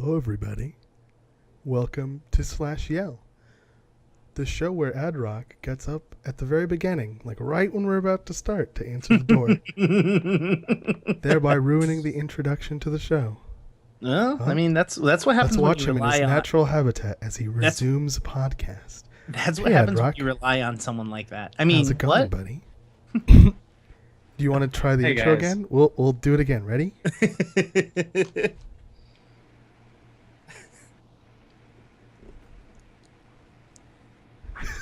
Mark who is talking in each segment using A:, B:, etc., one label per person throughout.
A: Hello, everybody. Welcome to Slash Yell, the show where Adrock gets up at the very beginning, like right when we're about to start, to answer the door, thereby ruining the introduction to the show.
B: Well, I mean, that's what happens
A: Let's
B: when
A: watch
B: you
A: him in
B: rely
A: his
B: on.
A: natural habitat as he resumes a podcast.
B: That's what
A: Hey,
B: happens when
A: Adrock.
B: you rely on someone like that. I mean,
A: How's it going,
B: what?
A: buddy? Do you want to try the intro
C: guys.
A: again? We'll do it again. Ready?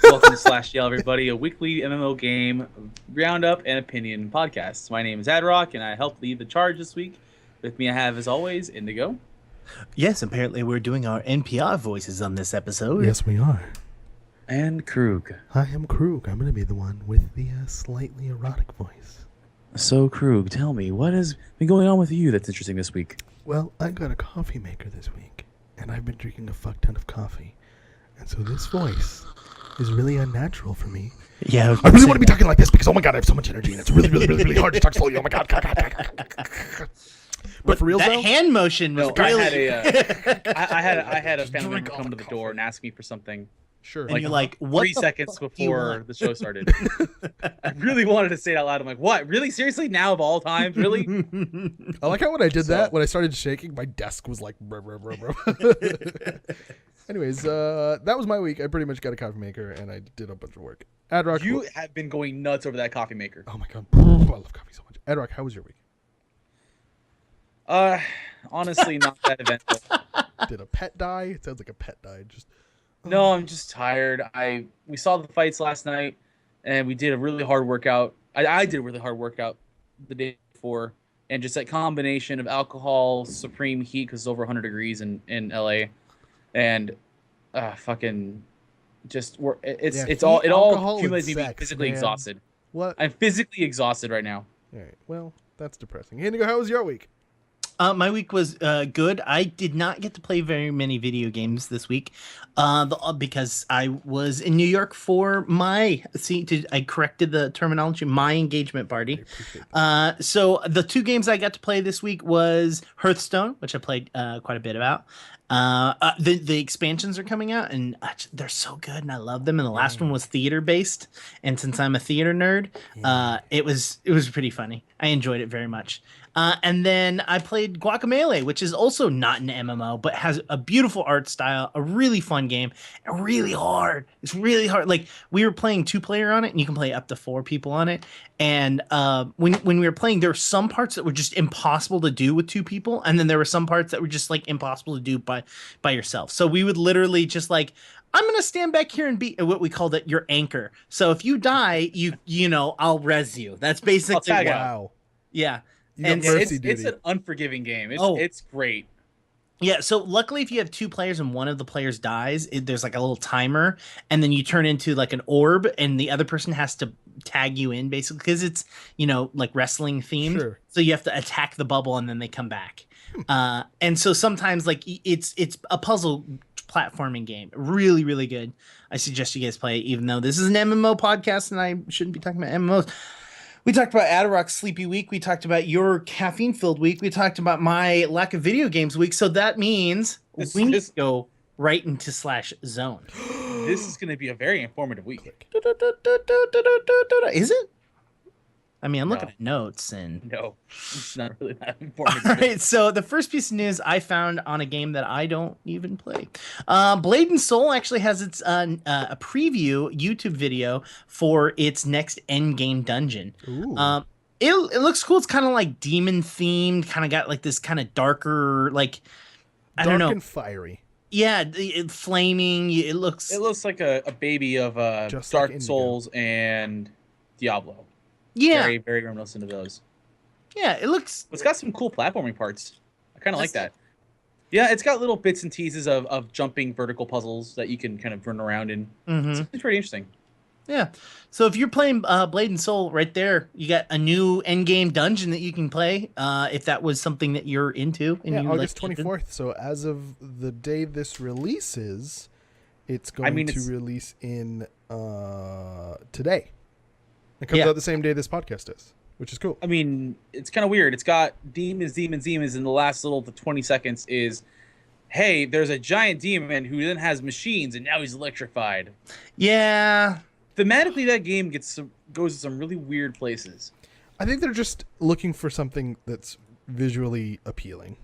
C: Welcome to Slash Yell, everybody, a weekly MMO game roundup and opinion podcast. My name is Adrock, and I help lead the charge this week. With me, I have, as always, Indigo.
B: Yes, apparently we're doing our NPR voices on this episode.
A: Yes, we are.
C: And Croog.
A: I am Croog. I'm going to be the one with the slightly erotic voice.
C: So, Croog, tell me, what has been going on with you that's interesting this week?
A: Well, I got a coffee maker this week, and I've been drinking a fuck ton of coffee. And so this voice is really unnatural for me.
B: Yeah,
A: I really want to be talking like this because, oh my god, I have so much energy, and it's really, really, really, really hard to talk slowly. Oh my god. But for real,
B: that
A: though,
B: hand motion was really.
C: I had a family member come to the door and ask me for something.
A: sure.
B: And you're like, what
C: 3
B: the
C: seconds
B: fuck do you
C: before
B: want?
C: the show started. I really wanted to say it out loud. I'm like, what? Really? Seriously? Now of all times? Really?
A: I like how when I did that, when I started shaking, my desk was like, bruh, bruh, bruh, bruh. Anyways, that was my week. I pretty much got a coffee maker, and I did a bunch of work. Adrock,
C: You have been going nuts over that coffee maker.
A: oh my god, I love coffee so much. Adrock, how was your week?
C: Honestly, not that eventful.
A: Did a pet die? It sounds like a pet died. Just
C: No, I'm just tired. We saw the fights last night, and we did a really hard workout. I did a really hard workout the day before, and just that combination of alcohol, supreme heat because it's over 100 degrees in LA, and fucking just it all
A: alcohol,
C: accumulates me
A: and
C: being
A: sex,
C: physically
A: man.
C: exhausted.
A: what?
C: I'm physically exhausted right now.
A: All right. Well, that's depressing. Indigo, how was your week?
B: My week was good. I did not get to play very many video games this week because I was in New York for my I corrected the terminology, my engagement party.
A: I appreciate that.
B: So the two games I got to play this week was Hearthstone, which I played quite a bit about. The expansions are coming out, and they're so good, and I love them. And the last one was theater based, and since I'm a theater nerd, it was pretty funny. I enjoyed it very much. And then I played Guacamelee, which is also not an MMO, but has a beautiful art style, a really fun game, and really hard. It's really hard. Like, we were playing 2-player on it, and you can play up to 4 people on it. And when we were playing, there were some parts that were just impossible to do with 2 people, and then there were some parts that were just like impossible to do by yourself. So we would literally just like, I'm gonna stand back here and be what we called it your anchor. So if you die, you know I'll res you. That's basically
C: I'll tag out.
A: Wow.
B: yeah.
A: You got
B: And
A: mercy
C: It's
A: duty.
C: an unforgiving game.
B: Oh.
C: It's great.
B: Yeah, so luckily if you have 2 players and one of the players dies, there's like a little timer, and then you turn into like an orb, and the other person has to tag you in basically because it's, like wrestling themed.
A: Sure.
B: So you have to attack the bubble and then they come back. And so sometimes like it's a puzzle platforming game. Really, really good. I suggest you guys play it, even though this is an MMO podcast and I shouldn't be talking about MMOs. We talked about Adrock's sleepy week. We talked about your caffeine-filled week. We talked about my lack of video games week. So that means we need to go right into Slash Zone.
C: This is going to be a very informative week.
B: Is it? I mean, I'm looking
C: No.
B: at notes and...
C: No, it's not really that
B: All
C: informative.
B: right, so the first piece of news I found on a game that I don't even play. Blade and Soul actually has its a preview YouTube video for its next end game dungeon.
A: Ooh.
B: It looks cool. It's kind of like demon themed, kind of got like this kind of darker, like I don't know.
A: Dark and fiery.
B: Yeah, flaming. It looks.
C: It looks like a baby of
A: Just like
C: Dark
A: Indigo.
C: Souls and Diablo.
B: Yeah,
C: Very, very reminiscent of those.
B: yeah. It looks.
C: It's got some cool platforming parts. I kind of like that. Yeah, it's got little bits and teases of jumping vertical puzzles that you can kind of run around in.
B: Mhm.
C: It's pretty interesting.
B: Yeah. So if you're playing Blade and Soul right there, you got a new end game dungeon that you can play. If that was something that you're into. And
A: Yeah,
B: you
A: August
B: like
A: 24th. So as of the day this releases, it's going to release in today. It comes out the same day this podcast is, which is cool.
C: I mean, it's kind of weird. It's got demons, and the last the 20 seconds is hey, there's a giant demon who then has machines and now he's electrified.
B: Yeah.
C: Thematically, that game goes to some really weird places.
A: I think they're just looking for something that's visually appealing.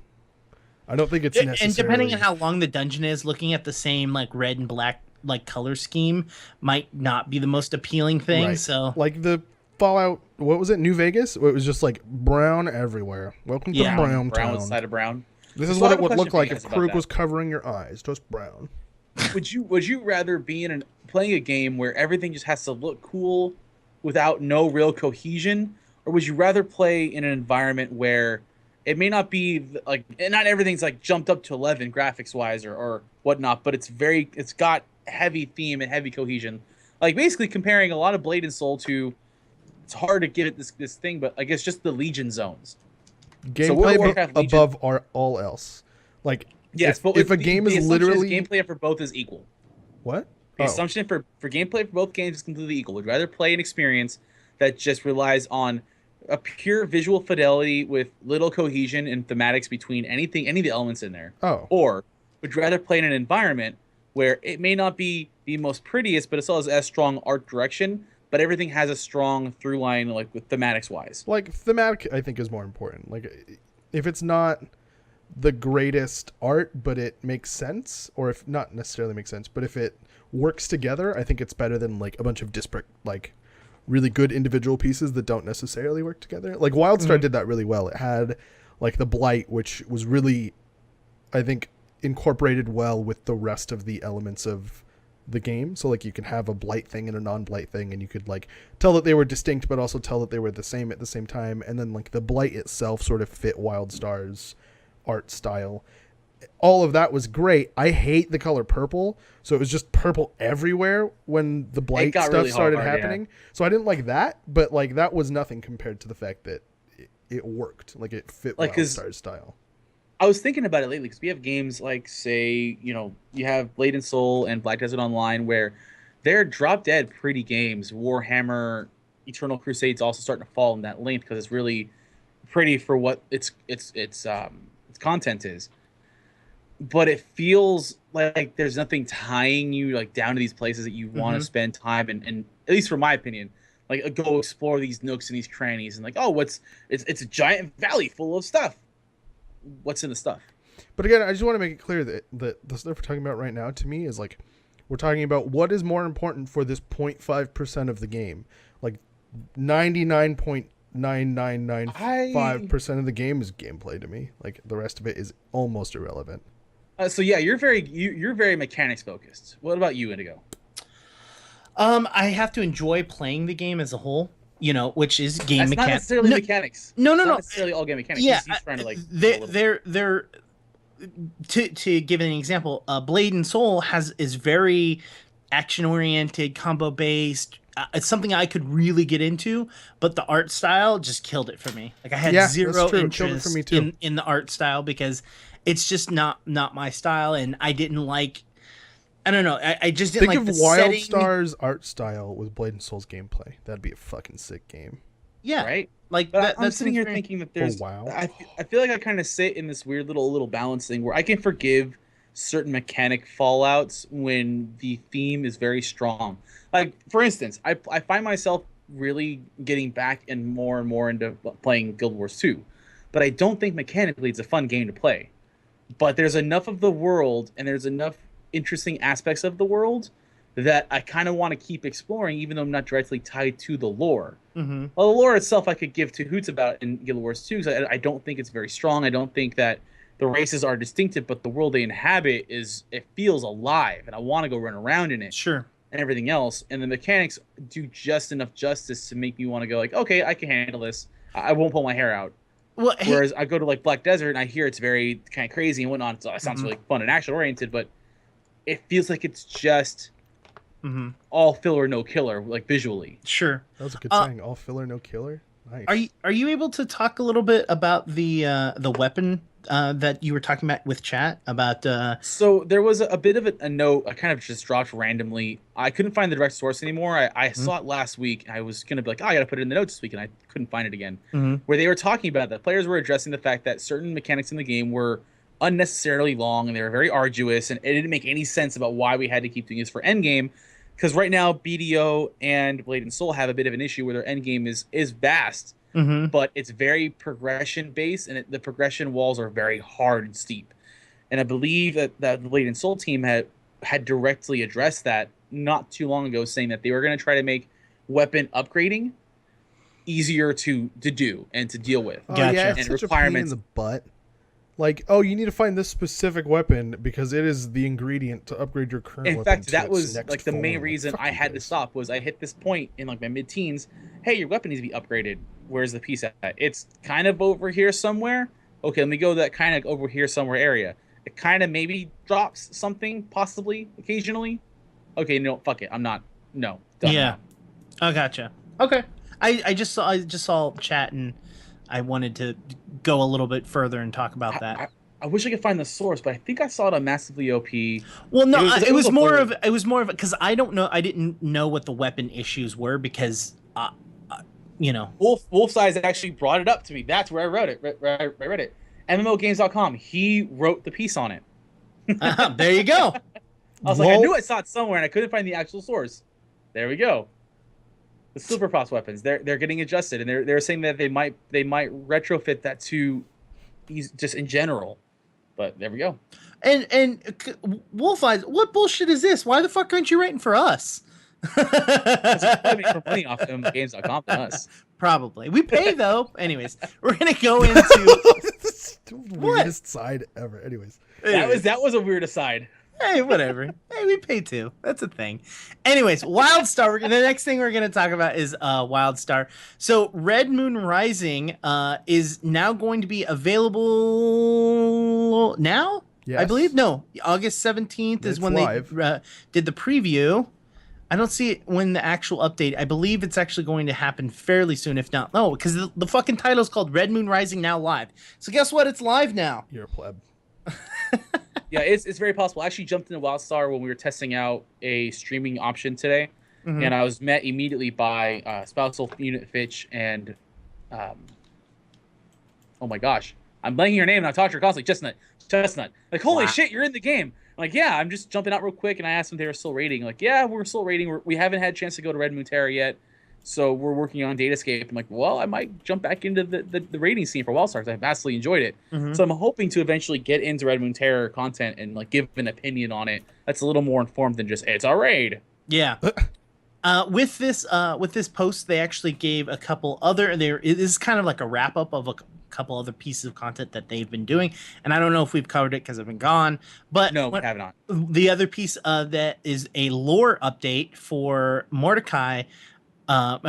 A: I don't think it's necessarily...
B: And depending on how long the dungeon is, looking at the same like red and black like color scheme might not be the most appealing thing.
A: Right.
B: So
A: like the Fallout, what was it, New Vegas? It was just like brown everywhere. Welcome to Brown
C: Brown
A: Town.
C: Outside of brown.
A: This is what it would look like if Croog was covering your eyes, just brown.
C: Would you rather be playing a game where everything just has to look cool without no real cohesion, or would you rather play in an environment where it may not be like, and not everything's like jumped up to 11 graphics wise or whatnot, but it's got heavy theme and heavy cohesion, like basically comparing a lot of Blade and Soul to, it's hard to give it this thing, but I guess just the Legion zones.
A: Gameplay above all else. Like,
C: yes,
A: if a game is literally
C: gameplay for both is equal.
A: What?
C: The assumption for gameplay for both games is completely equal. Would rather play an experience that just relies on a pure visual fidelity with little cohesion and thematics between any of the elements in there. Or would rather play in an environment where it may not be the most prettiest, but it still has as strong art direction, but everything has a strong through line, like with thematics wise.
A: Like, thematic, I think, is more important. Like, if it's not the greatest art, but it makes sense, or if not necessarily makes sense, but if it works together, I think it's better than like a bunch of disparate, like really good individual pieces that don't necessarily work together. Like Wildstar did that really well. It had like the Blight, which was really, I think, incorporated well with the rest of the elements of the game. So like you can have a Blight thing and a non-Blight thing, and you could like tell that they were distinct, but also tell that they were the same at the same time. And then like the Blight itself sort of fit Wildstar's art style. All of that was great. I hate the color purple, so it was just purple everywhere when the Blight stuff really started happening. Yeah. So I didn't like that, but like that was nothing compared to the fact that it worked. Like it fit like Wildstar's style.
C: I was thinking about it lately because we have games like, say, you have Blade and Soul and Black Desert Online where they're drop dead pretty games. Warhammer Eternal Crusade's also starting to fall in that length because it's really pretty for what its content is. But it feels like there's nothing tying you like down to these places that you want to spend time and at least from my opinion, like go explore these nooks and these crannies and like, it's a giant valley full of stuff. What's in the stuff?
A: But again, I just want to make it clear that the stuff we're talking about right now to me is like we're talking about what is more important for this 0.5% of the game. Like 99.9995% of the game is gameplay to me. Like the rest of it is almost irrelevant.
C: So yeah, you're very mechanics focused. What about you, Indigo?
B: I have to enjoy playing the game as a whole, which is game mechanics.
C: Not necessarily mechanics.
B: No.
C: Not necessarily all game mechanics.
B: Yeah,
C: he's trying to like.
B: They're to give an example. Blade and Soul is very action oriented, combo based. It's something I could really get into, but the art style just killed it for me. Like I had zero interest in the art style because it's just not my style, and I didn't like. I don't know. I just didn't like the setting.
A: Think of Wildstar's art style with Blade and Soul's gameplay. That'd be a fucking sick game.
B: Yeah,
C: right.
B: Like
C: I'm sitting here thinking that there's.
A: wow.
C: I feel like I kind of sit in this weird little balance thing where I can forgive certain mechanic fallouts when the theme is very strong. Like for instance, I find myself really getting back and more into playing Guild Wars 2, but I don't think mechanically it's a fun game to play. But there's enough of the world and there's enough interesting aspects of the world that I kind of want to keep exploring, even though I'm not directly tied to the lore. Well, the lore itself I could give two hoots about in Guild Wars 2 because I don't think it's very strong. I don't think that the races are distinctive, but the world they inhabit it feels alive, and I want to go run around in it.
B: Sure.
C: And everything else, and the mechanics do just enough justice to make me want to go like, okay, I can handle this. I won't pull my hair out.
B: Well,
C: whereas I go to like Black Desert and I hear it's very kind of crazy and whatnot. So it sounds really fun and action oriented, but it feels like it's just all filler, no killer, like visually.
B: Sure,
A: that was a good saying. All filler, no killer. Nice.
B: Are you able to talk a little bit about the weapon that you were talking about with chat about?
C: So there was a bit of a note I kind of just dropped randomly. I couldn't find the direct source anymore. I saw it last week. I was gonna be like, I gotta put it in the notes this week, and I couldn't find it again. Where they were talking about that players were addressing the fact that certain mechanics in the game were unnecessarily long and they were very arduous, and it didn't make any sense about why we had to keep doing this for endgame. Because right now, BDO and Blade and Soul have a bit of an issue where their endgame is vast, but it's very progression based, and the progression walls are very hard and steep. And I believe that the Blade and Soul team had directly addressed that not too long ago, saying that they were going to try to make weapon upgrading easier to do and to deal with.
A: Oh
B: Gotcha.
A: yeah, it's
C: And
A: such
C: requirements.
A: a pain in the butt. Like, oh, you need to find this specific weapon because it is the ingredient to upgrade your current weapon.
C: In fact,
A: to
C: that
A: its
C: was
A: next
C: like the main
A: form.
C: reason
A: Fuck
C: I
A: you
C: had to
A: guys.
C: stop was I hit this point in like my mid-teens. Hey, your weapon needs to be upgraded. Where's the piece at? It's kind of over here somewhere. Okay, let me go to that kind of over here somewhere area. It kind of maybe drops something, possibly, occasionally. Okay, no, fuck it. I'm not. No. Done
B: Yeah.
C: now.
B: Oh, gotcha. Okay. I just saw chat, and I wanted to go a little bit further and talk about that.
C: I wish I could find the source, but I think I saw it on Massively OP.
B: Well, no,
C: it was a blur.
B: it was more of because I didn't know what the weapon issues were because you know.
C: Wolf Size actually brought it up to me. That's where I wrote it. I read it. MMOgames.com. He wrote the piece on it.
B: There you go.
C: I was like, I knew I saw it somewhere, and I couldn't find the actual source. There we go. The Super Props weapons. They're getting adjusted, and they're saying that they might retrofit that to just in general. But there we go.
B: And Wolf Eyes, what bullshit is this? Why the fuck aren't you writing for us?
C: I mean, for money off MMOgames.com than us.
B: Probably. We pay though. Anyways, we're gonna go into
A: The weirdest side ever. Anyways,
C: That was a weird aside.
B: Hey, whatever. Hey, we pay too. That's a thing. Anyways, Wildstar. The next thing we're going to talk about is Wildstar. So, Red Moon Rising is now going to be available now.
A: yes.
B: I believe no. August 17th is
A: It's
B: when
A: live.
B: they did the preview. I don't see it when the actual update. I believe it's actually going to happen fairly soon, if not no, because the fucking title is called Red Moon Rising Now Live. So guess what? It's live now.
A: You're a pleb.
C: Yeah, it's very possible. I actually jumped into Wildstar when we were testing out a streaming option today, and I was met immediately by Spousal Unit Fitch and, oh my gosh, I'm blanking her name, and I talked to her constantly, Chestnut. Like, holy shit, you're in the game. I'm like, yeah, I'm just jumping out real quick, and I asked them if they were still raiding. Like, yeah, we're still raiding. We haven't had a chance to go to Red Moon Terra yet, so we're working on Datascape. I'm like, well, I might jump back into the raiding scene for Wildstar because I vastly enjoyed it. So I'm hoping to eventually get into Red Moon Terror content and like give an opinion on it that's a little more informed than just it's a raid.
B: Yeah. With this post, they actually gave a couple other. It is kind of like a wrap up of a couple other pieces of content that they've been doing, and I don't know if we've covered it because I've been gone. But
C: No, we have not.
B: The other piece that is a lore update for Mordecai.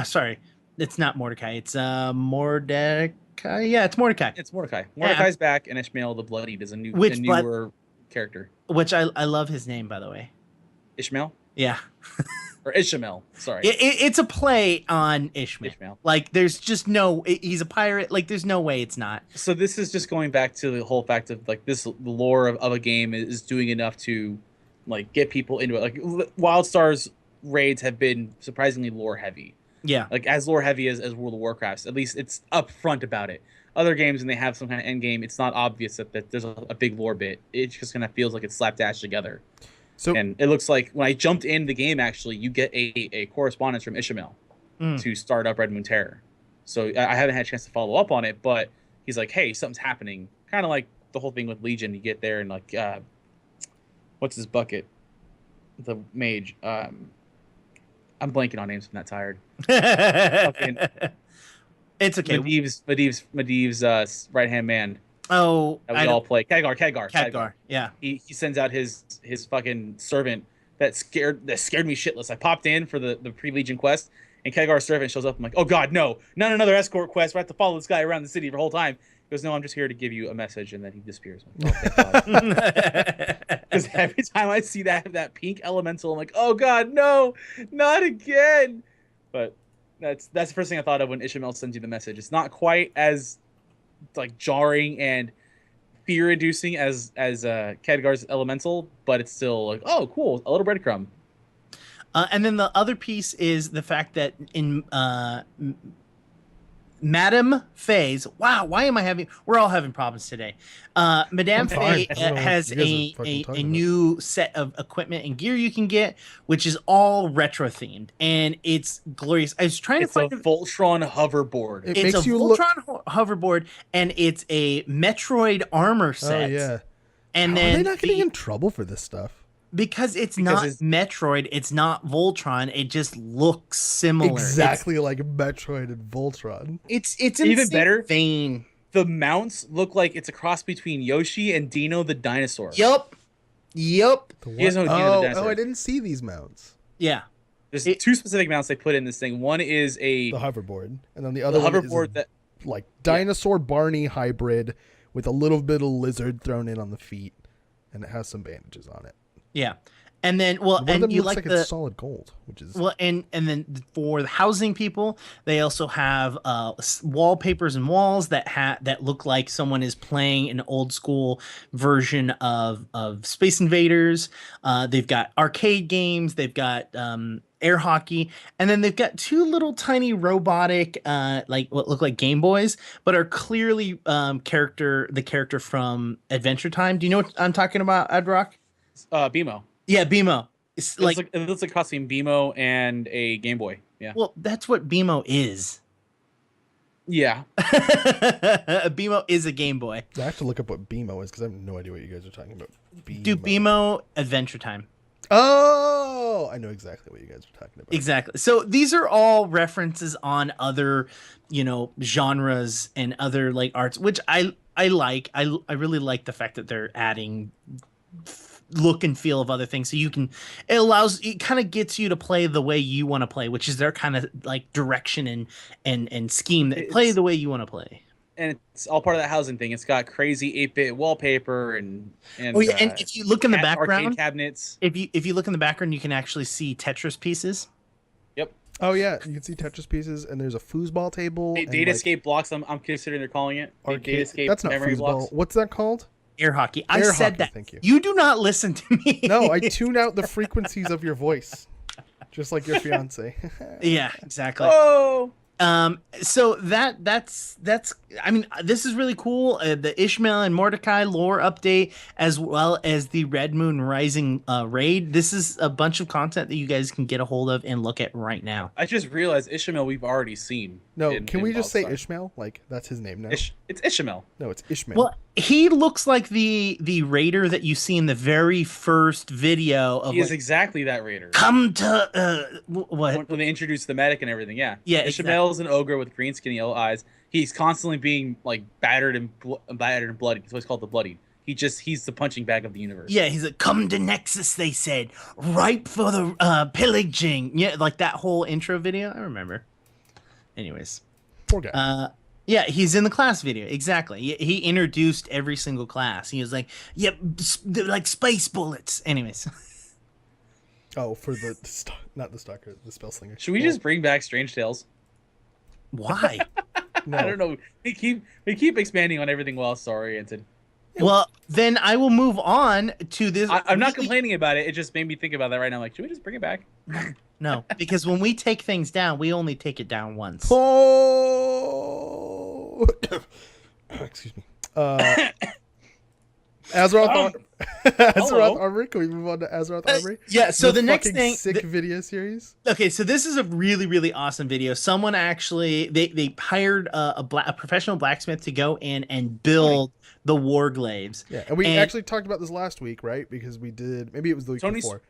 B: Sorry, it's not Mordecai. It's Mordecai. Yeah, it's Mordecai.
C: It's Mordecai. Mordecai's back, and Ishmael the Bloodied is a newer character.
B: Which I love his name, by the way.
C: Ishmael
B: Yeah.
C: or Ishmael. Sorry,
B: It's a play on Ishmael. Like, there's just he's a pirate. Like, there's no way it's not.
C: So this is just going back to the whole fact of like the lore of a game is doing enough to like get people into it. Like Wildstar's raids have been surprisingly lore heavy.
B: Yeah.
C: Like as lore heavy as World of Warcraft's. At least it's upfront about it. Other games, when they have some kind of end game, it's not obvious that there's a big lore bit. It just kind of feels like it's slapdash together.
A: So
C: And it looks like when I jumped in the game, actually, you get a correspondence from Ishmael to start up Red Moon Terror. So I haven't had a chance to follow up on it, but he's like, hey, something's happening. Kind of like the whole thing with Legion. You get there and like, what's his bucket? The mage. I'm blanking on names. I'm not tired.
B: It's okay.
C: Medivh's right-hand man.
B: Oh,
C: That we all play. Khadgar.
B: Yeah.
C: He sends out his fucking servant that scared me shitless. I popped in for the pre-Legion quest, and Khadgar's servant shows up. I'm like, oh god, no, not another escort quest. I have to follow this guy around the city the whole time. He goes, no, I'm just here to give you a message, and then he disappears. Because every time I see that pink elemental, I'm like, oh god, no, not again. But that's the first thing I thought of when Ishmael sends you the message. It's not quite as like jarring and fear-inducing as Khadgar's elemental, but it's still like, oh, cool, a little breadcrumb.
B: And then the other piece is the fact that in Madame Faye's. Wow, why am I having? We're all having problems today. Madame
A: I'm fine.
B: Faye
A: I don't know what
B: has
A: you guys are
B: a
A: fucking talking about.
B: new set of equipment and gear you can get, which is all retro themed, and it's glorious. I was trying
C: It's
B: to
C: a
B: find.
C: Voltron hoverboard.
A: It
B: It's
A: makes
B: a
A: you look.
B: Voltron hoverboard, and it's a Metroid armor
A: Oh
B: set.
A: yeah.
B: And
A: How
B: then
A: are they not getting
B: the-
A: in trouble for this stuff?
B: because it's
C: Because
B: not
C: it's-
B: Metroid, it's not Voltron. It just looks similar.
A: Exactly like Metroid and Voltron.
B: It's
C: Even
B: insane
C: better.
B: vein.
C: The mounts look like it's a cross between Yoshi and Dino the dinosaur.
B: Yup.
A: The
C: You guys know
A: what?
C: Dino the
A: Oh,
C: Dinosaur.
A: I didn't see these mounts.
B: Yeah.
C: There's
B: It-
C: two specific mounts they put in this thing. One is a
A: The hoverboard, and then the
C: the
A: other one is
C: hoverboard that
A: like dinosaur Barney hybrid with a little bit of lizard thrown in on the feet, and it has some bandages on it.
B: Yeah. And then, well,
A: One of them
B: and you
A: looks
B: like
A: like
B: the
A: it's solid gold, which is
B: well, and then for the housing people, they also have wallpapers and walls that look like someone is playing an old school version of Space Invaders. They've got arcade games, they've got air hockey, and then they've got two little tiny robotic, like what look like Game Boys, but are clearly the character from Adventure Time. Do you know what I'm talking about, Adrock?
C: BMO.
B: Yeah, BMO. It's
C: It looks like a cross between BMO and a Game Boy. Yeah.
B: well, that's what BMO is.
C: Yeah.
B: A BMO is a Game Boy.
A: I have to look up what BMO is because I have no idea what you guys are talking about.
B: Do BMO Adventure Time.
A: Oh, I know exactly what you guys are talking about.
B: Exactly. So these are all references on other, genres and other like arts, which I like. I really like the fact that they're adding look and feel of other things, so it kind of gets you to play the way you want to play, which is their kind of like direction and scheme that play the way you want to play.
C: And it's all part of that housing thing. It's got crazy 8-bit wallpaper and
B: And if you look in the background,
C: arcade cabinets.
B: if you look in the background, you can actually see Tetris pieces.
C: Yep.
A: Oh yeah, you can see Tetris pieces, and there's a foosball table. and,
C: Data
A: like,
C: escape blocks. I'm considering they're calling it.
A: arcade-
C: Data escape
A: That's not
C: memory
A: foosball.
C: blocks.
A: What's that called?
B: Air hockey. I
A: Air
B: said
A: hockey,
B: that.
A: thank you.
B: You do not listen to me.
A: No, I tune out the frequencies of your voice, just like your fiance.
B: Yeah, exactly.
C: Oh.
B: So that's I mean, this is really cool. The Ishmael and Mordecai lore update, as well as the Red Moon Rising raid. This is a bunch of content that you guys can get a hold of and look at right now.
C: I just realized Ishmael we've already seen.
A: No,
C: in
A: can we just say
C: Wildstar.
A: Ishmael? Like that's his name now.
C: It's Ishmael.
A: No, it's Ishmael.
B: Well, he looks like the raider that you see in the very first video of
C: He is
B: like,
C: exactly that raider.
B: come to what?
C: When they introduce the medic and everything, yeah.
B: Yeah,
C: Ishmael is an ogre with green skin, yellow eyes. He's constantly being like battered and bloodied. That's why he's called the Bloodied. He's the punching bag of the universe.
B: Yeah, he's like, come to Nexus, they said, ripe for the pillaging. Yeah, like that whole intro video. I remember. Anyways.
A: Poor guy.
B: Yeah, he's in the class video. Exactly. He introduced every single class. He was like, yep, they're like space bullets. Anyways.
A: Oh, for not the stalker, the spell slinger.
C: Should we just bring back Strange Tales?
B: Why?
A: No.
C: I don't know. We keep expanding on everything Wildstar oriented.
B: Well, then I will move on to this.
C: I'm not complaining about it. It just made me think about that right now. I'm like, should we just bring it back?
B: No, because when we take things down, we only take it down once.
A: Oh, excuse me. Azeroth
C: hello.
A: Armory. Can we move on to Azeroth Armory?
B: Yeah, so the next
A: fucking
B: thing.
A: sick video series.
B: Okay, so this is a really, really awesome video. Someone actually they hired a professional blacksmith to go in and build the warglaves.
A: Yeah, and we actually talked about this last week, right? Because we did. Maybe it was the week before.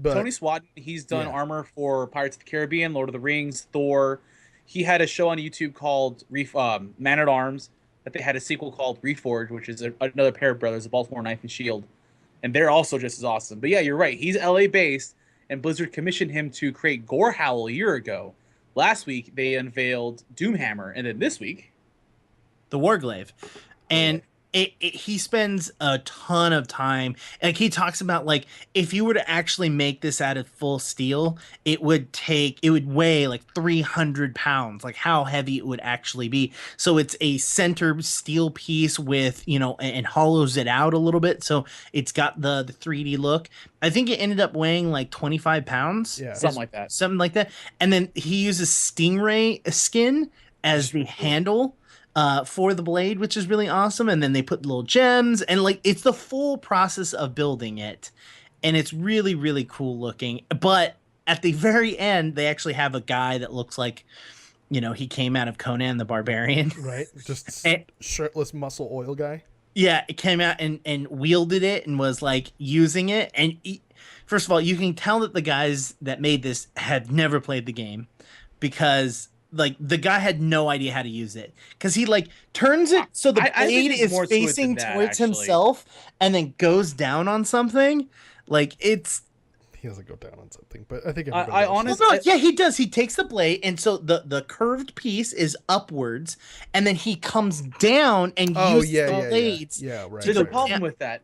A: But
C: Tony Swatton, he's done
A: Yeah.
C: armor for Pirates of the Caribbean, Lord of the Rings, Thor. He had a show on YouTube called Man at Arms that they had a sequel called Reforged, which is another pair of brothers, the Baltimore Knife and Shield, and they're also just as awesome. But yeah, you're right. He's LA based, and Blizzard commissioned him to create Gorehowl a year ago. Last week they unveiled Doomhammer, and then this week
B: the warglaive, and he spends a ton of time. Like he talks about, like, if you were to actually make this out of full steel, it would weigh like 300 pounds, like how heavy it would actually be. So it's a center steel piece with, and hollows it out a little bit. So it's got the 3D look. I think it ended up weighing like 25 pounds.
A: Yeah.
C: something like that.
B: Something like that. And then he uses stingray skin as the handle for the blade, which is really awesome. And then they put little gems, and like it's the full process of building it, and it's really really cool looking. But at the very end, they actually have a guy that looks like, you know, he came out of Conan the Barbarian.
A: Right, just
B: And-
A: shirtless muscle oil guy.
B: Yeah, it came out and wielded it and was like using it. And first of all, you can tell that the guys that made this had never played the game, because like the guy had no idea how to use it, because he like turns it so the
C: I think
B: blade
C: it's
B: is
C: more to it than
B: facing
C: that,
B: towards
C: actually.
B: himself and then goes down on something. Like it's
A: He doesn't go down on something, but I think
C: I
A: everybody else
C: honestly-
A: does.
B: well, no, yeah, he does. He takes the blade, and so the curved piece is upwards, and then he comes down and uses the blades.
A: Yeah, right.
C: There's a
A: right,
C: problem
B: Yeah.
C: with that.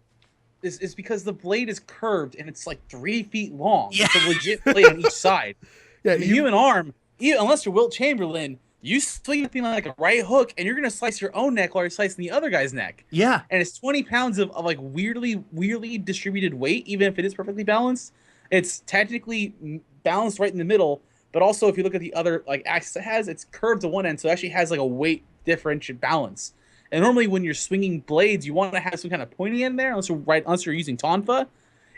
C: Is because the blade is curved and it's like 3 feet long.
B: Yeah.
C: It's a legit blade on each side.
A: Yeah,
C: The human arm, unless you're Wilt Chamberlain, you swing the thing like a right hook, and you're gonna slice your own neck while you're slicing the other guy's neck.
B: Yeah,
C: And it's 20 pounds of like weirdly distributed weight, even if it is perfectly balanced. It's technically balanced right in the middle, but also if you look at the other like axis it has, it's curved to one end, so it actually has like a weight differential balance. And normally when you're swinging blades, you want to have some kind of pointy end there, unless you're using tonfa.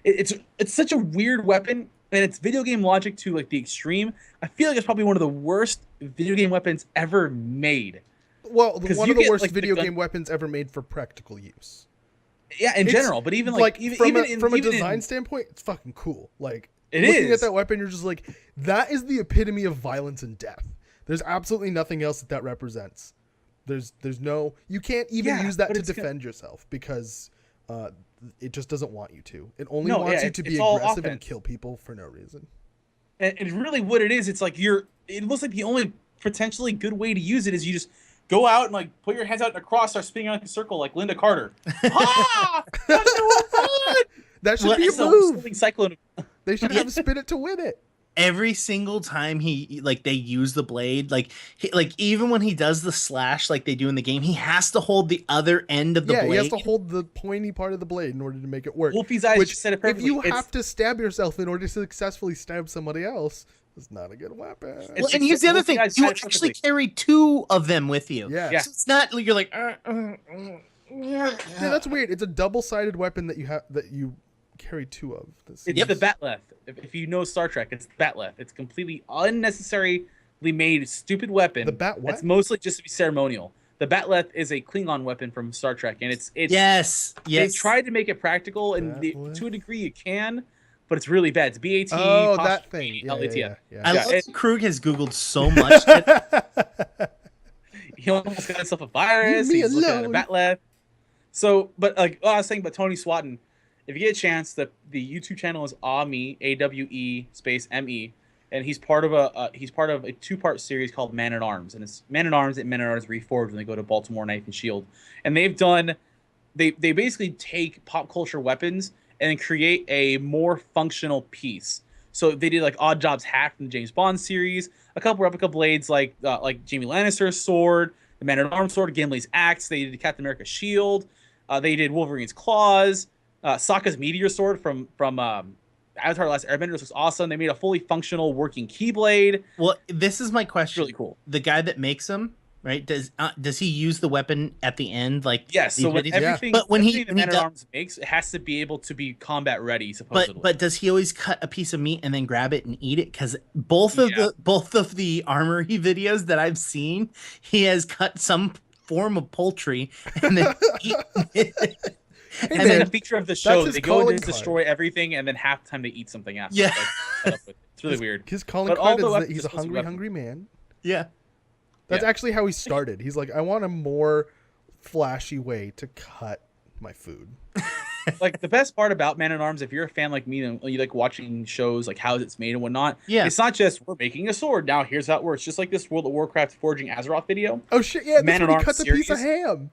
C: It's such a weird weapon, and it's video game logic to like the extreme. I feel like it's probably one of the worst video game weapons ever made.
A: Well,
C: 'Cause
A: one
C: you
A: of the
C: get,
A: worst
C: like, the
A: video
C: gun-
A: game weapons ever made for practical use.
C: Yeah, in
A: It's,
C: general, but even like even
A: from a
C: even
A: design
C: in,
A: standpoint, it's fucking cool. Like
C: It
A: looking at
C: is.
A: that weapon, you're just like, that is the epitome of violence and death. There's absolutely nothing else that represents. There's no, you can't even
C: Yeah,
A: use that
C: but
A: to
C: it's gonna-
A: defend yourself, because it just doesn't want you to. It only
C: No,
A: wants
C: yeah,
A: you to be
C: it's all
A: aggressive and
C: offense.
A: kill people for no reason.
C: And really what it is, it's like it looks like the only potentially good way to use it is you just go out and like put your hands out in a cross, start spinning out in a circle like Linda Carter. Ah!
A: That should
C: Well,
A: be a
C: so
A: move.
C: something cyclone.
A: They should have spin it to win it.
B: every single time they use the blade, like even when he does the slash like they do in the game, he has to hold the other end of the blade.
A: He has to hold the pointy part of the blade in order to make it work.
C: Wolfie's eyes
A: Which,
C: just said it
A: if
C: perfectly.
A: you
C: It's-
A: have to stab yourself in order to successfully stab somebody else, it's not a good weapon.
B: Well,
C: It's-
B: and here's the other
C: Wolfie
B: thing:
C: eyes
B: you
C: said it
B: actually
C: perfectly.
B: carry 2 of them with you.
A: Yeah.
B: So it's not you're like.
A: Yeah, that's weird. It's a double-sided weapon that you carry 2 of. This
C: It's
B: Yep.
C: the Batleth. If you know Star Trek, it's the Batleth. It's completely unnecessarily made stupid weapon.
A: The bat what?
C: That's mostly just to be ceremonial. The Batleth is a Klingon weapon from Star Trek, and it's
B: Yes.
C: They tried to make it practical, and
A: Batleth.
C: to a degree you can, but it's really bad. It's BAT.
A: Oh, that thing. Yeah,
C: LATF.
A: yeah, yeah.
B: I
C: Yeah,
B: love
C: it-
B: that Croog has Googled so much. That,
C: He almost got himself a virus.
A: Leave me
C: He's looking at a
A: alone.
C: Batleth. So, but like I was saying about Tony Swatton, if you get a chance, the YouTube channel is AWE, AWE space ME, and he's part of a 2-part series called Man at Arms, and it's Man at Arms and Men at Arms Reforged when they go to Baltimore Knife and Shield, and they basically take pop culture weapons and then create a more functional piece. So they did like Odd Jobs Hack from the James Bond series, a couple replica blades like Jaime Lannister's sword, the Man at Arms sword, Gimli's axe. They did Captain America's shield. They did Wolverine's claws. Sokka's meteor sword from Avatar: The Last Airbender was awesome. They made a fully functional working keyblade.
B: well, this is my
C: It's
B: question.
C: really cool.
B: The guy that makes them, right? Does he use the weapon at the end? Like
C: Yes.
B: these
C: So when
B: videos?
C: everything,
B: But when
C: everything
B: when he
C: that Man
B: does-
C: at Arms makes, it has to be able to be combat ready. Supposedly.
B: but does he always cut a piece of meat and then grab it and eat it? Because both of the armory videos that I've seen, he has cut some form of poultry and then eaten it.
A: Hey,
C: and
A: man,
C: then a feature of the show,
A: his
C: they go in
A: calling
C: and
A: card.
C: destroy everything, and then half the time they eat something after.
B: Yeah.
C: Set up with. It's really weird.
A: His calling
C: But all
A: card
C: the
A: is that
C: weapons
A: he's
C: are
A: a
C: supposed to be
A: hungry man.
B: Yeah.
A: That's
C: Yeah.
A: actually how he started. He's like, I want a more flashy way to cut my food.
C: Like the best part about Man at Arms, if you're a fan like me and you like watching shows like how it's made and whatnot,
B: Yeah.
C: it's not just we're making a sword now. Here's how it works. Just like this World of Warcraft Forging Azeroth video.
A: Oh shit! Yeah,
C: Man
A: that's
C: at
A: when he
C: Arms
A: cuts a piece of
C: series.
A: ham.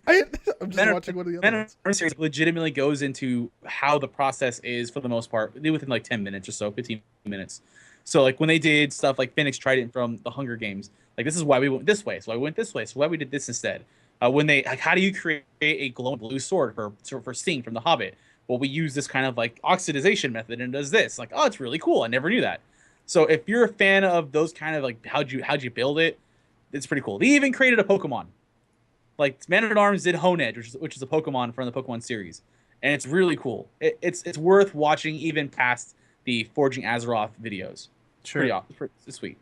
A: I'm just
C: Man at-
A: watching one of the
C: Man
A: other
C: at
A: ones.
C: Arms series legitimately goes into how the process is for the most part within like 10 minutes or so, 15 minutes. So like when they did stuff like Phoenix Trident from the Hunger Games, like this is why we went this way. So why we went this way. So why we did this instead. When they like, how do you create a glowing blue sword for Sting from The Hobbit? Well, we use this kind of like oxidization method and it does this. Like, oh, it's really cool. I never knew that. So if you're a fan of those kind of like how'd you build it, it's pretty cool. They even created a Pokemon. Like Man at Arms did Honedge, which is a Pokemon from the Pokemon series, and it's really cool. It's worth watching even past the Forging Azeroth videos.
B: Sure.
C: Pretty awesome. It's sweet.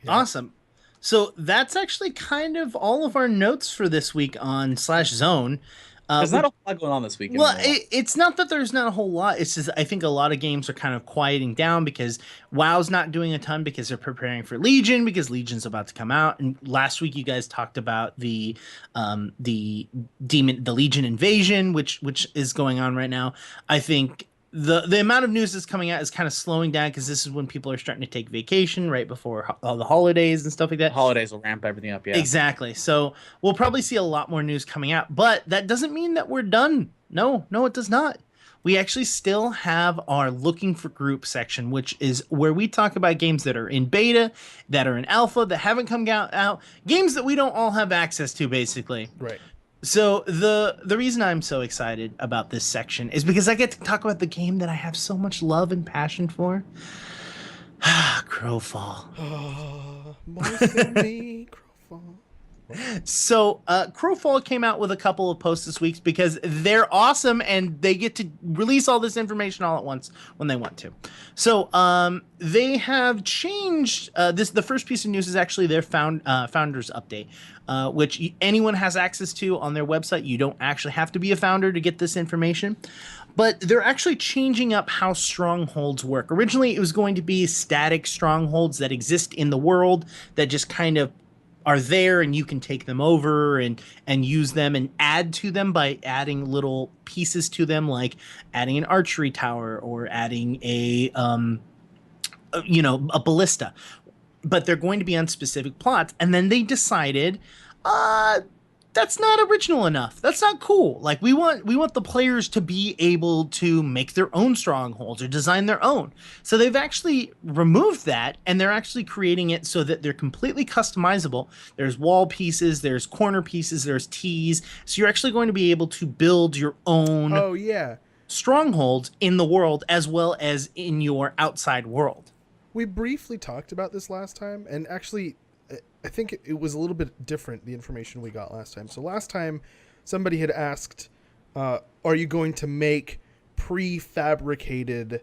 A: Yeah.
B: Awesome. So that's actually kind of all of our notes for this week on /zone.
C: There's not a lot going on this week.
B: Well, it's not that there's not a whole lot. It's just I think a lot of games are kind of quieting down because WoW's not doing a ton because they're preparing for Legion because Legion's about to come out. And last week you guys talked about the Legion invasion, which is going on right now. I think the amount of news that's coming out is kind of slowing down because this is when people are starting to take vacation right before all the holidays and stuff like that.
C: Holidays will ramp everything up, yeah.
B: Exactly. So we'll probably see a lot more news coming out, but that doesn't mean that we're done. No, it does not. We actually still have our looking for group section, which is where we talk about games that are in beta, that are in alpha, that haven't come out, games that we don't all have access to, basically.
A: Right.
B: So the reason I'm so excited about this section is because I get to talk about the game that I have so much love and passion for. Crowfall.
A: More than me, Crowfall.
B: So Crowfall came out with a couple of posts this week because they're awesome and they get to release all this information all at once when they want to. So they have changed the first piece of news is actually their founders update, which anyone has access to on their website. You don't actually have to be a founder to get this information. But they're actually changing up how strongholds work. Originally, it was going to be static strongholds that exist in the world that just kind of are there and you can take them over and use them and add to them by adding little pieces to them, like adding an archery tower or adding a ballista. But they're going to be on specific plots. And then they decided, that's not original enough. That's not cool. Like we want the players to be able to make their own strongholds or design their own. So they've actually removed that and they're actually creating it so that they're completely customizable. There's wall pieces, there's corner pieces, there's T's. So you're actually going to be able to build your own strongholds in the world as well as in your outside world.
A: We briefly talked about this last time, and actually I think it was a little bit different, the information we got last time. So last time, somebody had asked, are you going to make prefabricated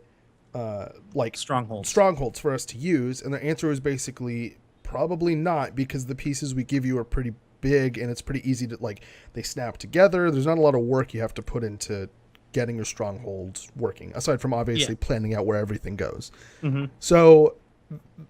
A: strongholds for us to use? And the answer was basically probably not, because the pieces we give you are pretty big, and it's pretty easy to, they snap together. There's not a lot of work you have to put into getting your strongholds working, aside from obviously planning out where everything goes. Mm-hmm. So